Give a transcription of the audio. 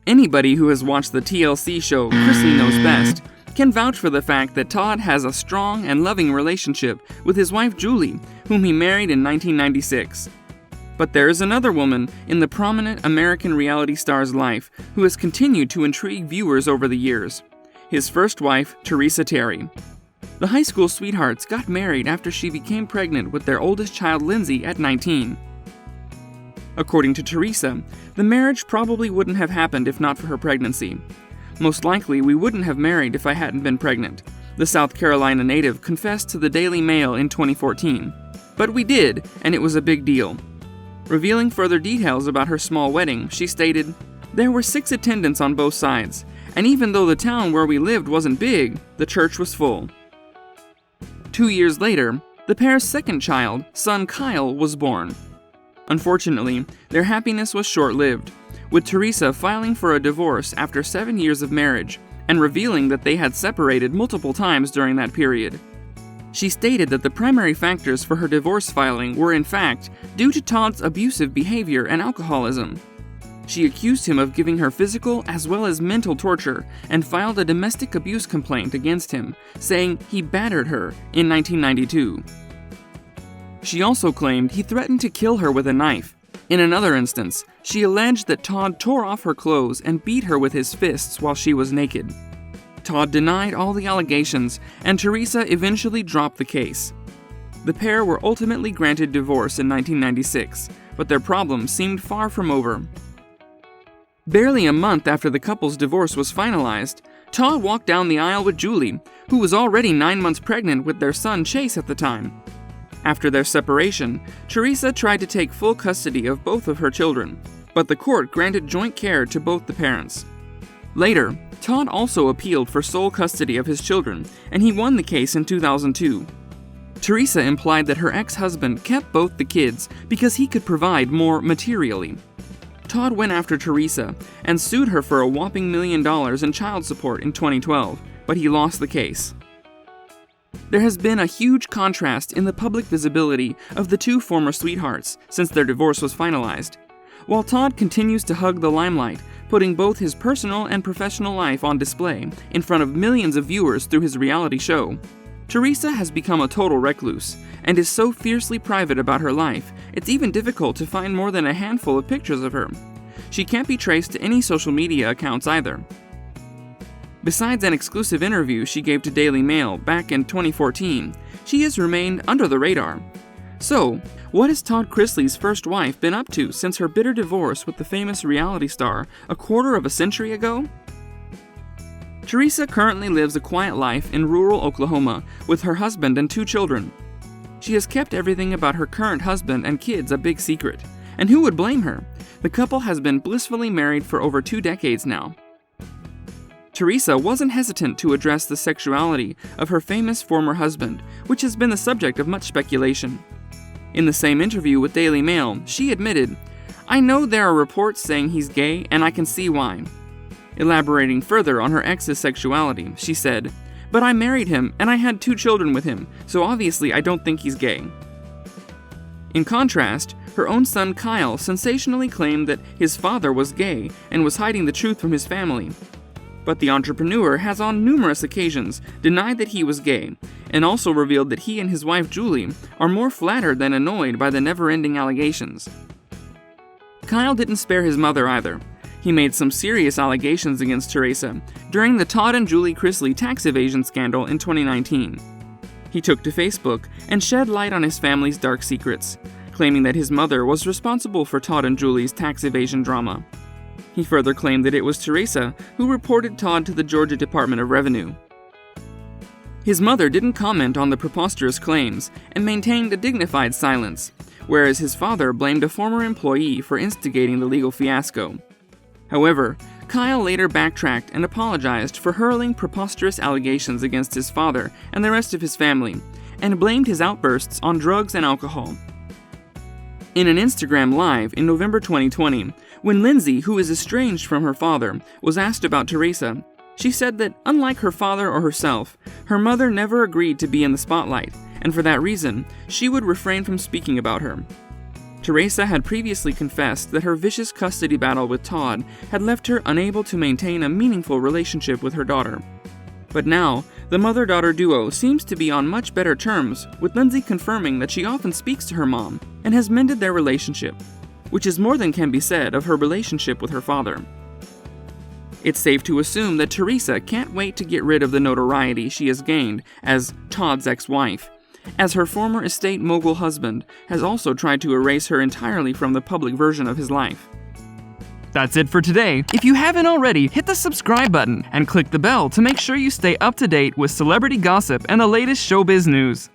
Anybody who has watched the TLC show Chrisley Knows Best can vouch for the fact that Todd has a strong and loving relationship with his wife Julie, whom he married in 1996. But there is another woman in the prominent American reality star's life who has continued to intrigue viewers over the years: his first wife, Teresa Terry. The high school sweethearts got married after she became pregnant with their oldest child, Lindsay, at 19. According to Teresa, the marriage probably wouldn't have happened if not for her pregnancy. "Most likely, we wouldn't have married if I hadn't been pregnant," the South Carolina native confessed to the DailyMail in 2014. "But we did, and it was a big deal." Revealing further details about her small wedding, she stated, "There were 6 attendants on both sides, and even though the town where we lived wasn't big, the church was full." 2 years later, the pair's second child, son Kyle, was born. Unfortunately, their happiness was short-lived, with Teresa filing for a divorce after 7 years of marriage and revealing that they had separated multiple times during that period. She stated that the primary factors for her divorce filing were in fact due to Todd's abusive behavior and alcoholism. She accused him of giving her physical as well as mental torture and filed a domestic abuse complaint against him, saying he battered her in 1992. She also claimed he threatened to kill her with a knife. In another instance, she alleged that Todd tore off her clothes and beat her with his fists while she was naked. Todd denied all the allegations, and Teresa eventually dropped the case. The pair were ultimately granted divorce in 1996, but their problems seemed far from over. Barely a month after the couple's divorce was finalized, Todd walked down the aisle with Julie, who was already 9 months pregnant with their son Chase at the time. After their separation, Teresa tried to take full custody of both of her children, but the court granted joint care to both the parents. Later, Todd also appealed for sole custody of his children, and he won the case in 2002. Teresa implied that her ex-husband kept both the kids because he could provide more materially. Todd went after Teresa and sued her for a whopping $1 million in child support in 2012, but he lost the case. There has been a huge contrast in the public visibility of the two former sweethearts since their divorce was finalized. While Todd continues to hug the limelight, putting both his personal and professional life on display in front of millions of viewers through his reality show, Teresa has become a total recluse and is so fiercely private about her life, it's even difficult to find more than a handful of pictures of her. She can't be traced to any social media accounts either. Besides an exclusive interview she gave to DailyMail back in 2014, she has remained under the radar. So, what has Todd Chrisley's first wife been up to since her bitter divorce with the famous reality star a quarter of a century ago? Teresa currently lives a quiet life in rural Oklahoma with her husband and 2 children. She has kept everything about her current husband and kids a big secret, and who would blame her? The couple has been blissfully married for over 2 decades now. Teresa wasn't hesitant to address the sexuality of her famous former husband, which has been the subject of much speculation. In the same interview with DailyMail, she admitted, "I know there are reports saying he's gay, and I can see why." Elaborating further on her ex's sexuality, she said, "But I married him, and I had 2 children with him, so obviously I don't think he's gay." In contrast, her own son Kyle sensationally claimed that his father was gay and was hiding the truth from his family. But the entrepreneur has on numerous occasions denied that he was gay, and also revealed that he and his wife Julie are more flattered than annoyed by the never-ending allegations. Kyle didn't spare his mother either. He made some serious allegations against Teresa during the Todd and Julie Chrisley tax evasion scandal in 2019. He took to Facebook and shed light on his family's dark secrets, claiming that his mother was responsible for Todd and Julie's tax evasion drama. He further claimed that it was Teresa who reported Todd to the Georgia Department of Revenue. His mother didn't comment on the preposterous claims and maintained a dignified silence, whereas his father blamed a former employee for instigating the legal fiasco. However, Kyle later backtracked and apologized for hurling preposterous allegations against his father and the rest of his family, and blamed his outbursts on drugs and alcohol. In an Instagram Live in November 2020, when Lindsay, who is estranged from her father, was asked about Teresa, she said that, unlike her father or herself, her mother never agreed to be in the spotlight, and for that reason, she would refrain from speaking about her. Teresa had previously confessed that her vicious custody battle with Todd had left her unable to maintain a meaningful relationship with her daughter. But now, the mother-daughter duo seems to be on much better terms, with Lindsay confirming that she often speaks to her mom and has mended their relationship, which is more than can be said of her relationship with her father. It's safe to assume that Teresa can't wait to get rid of the notoriety she has gained as Todd's ex-wife, as her former estate mogul husband has also tried to erase her entirely from the public version of his life. That's it for today. If you haven't already, hit the subscribe button and click the bell to make sure you stay up to date with celebrity gossip and the latest showbiz news.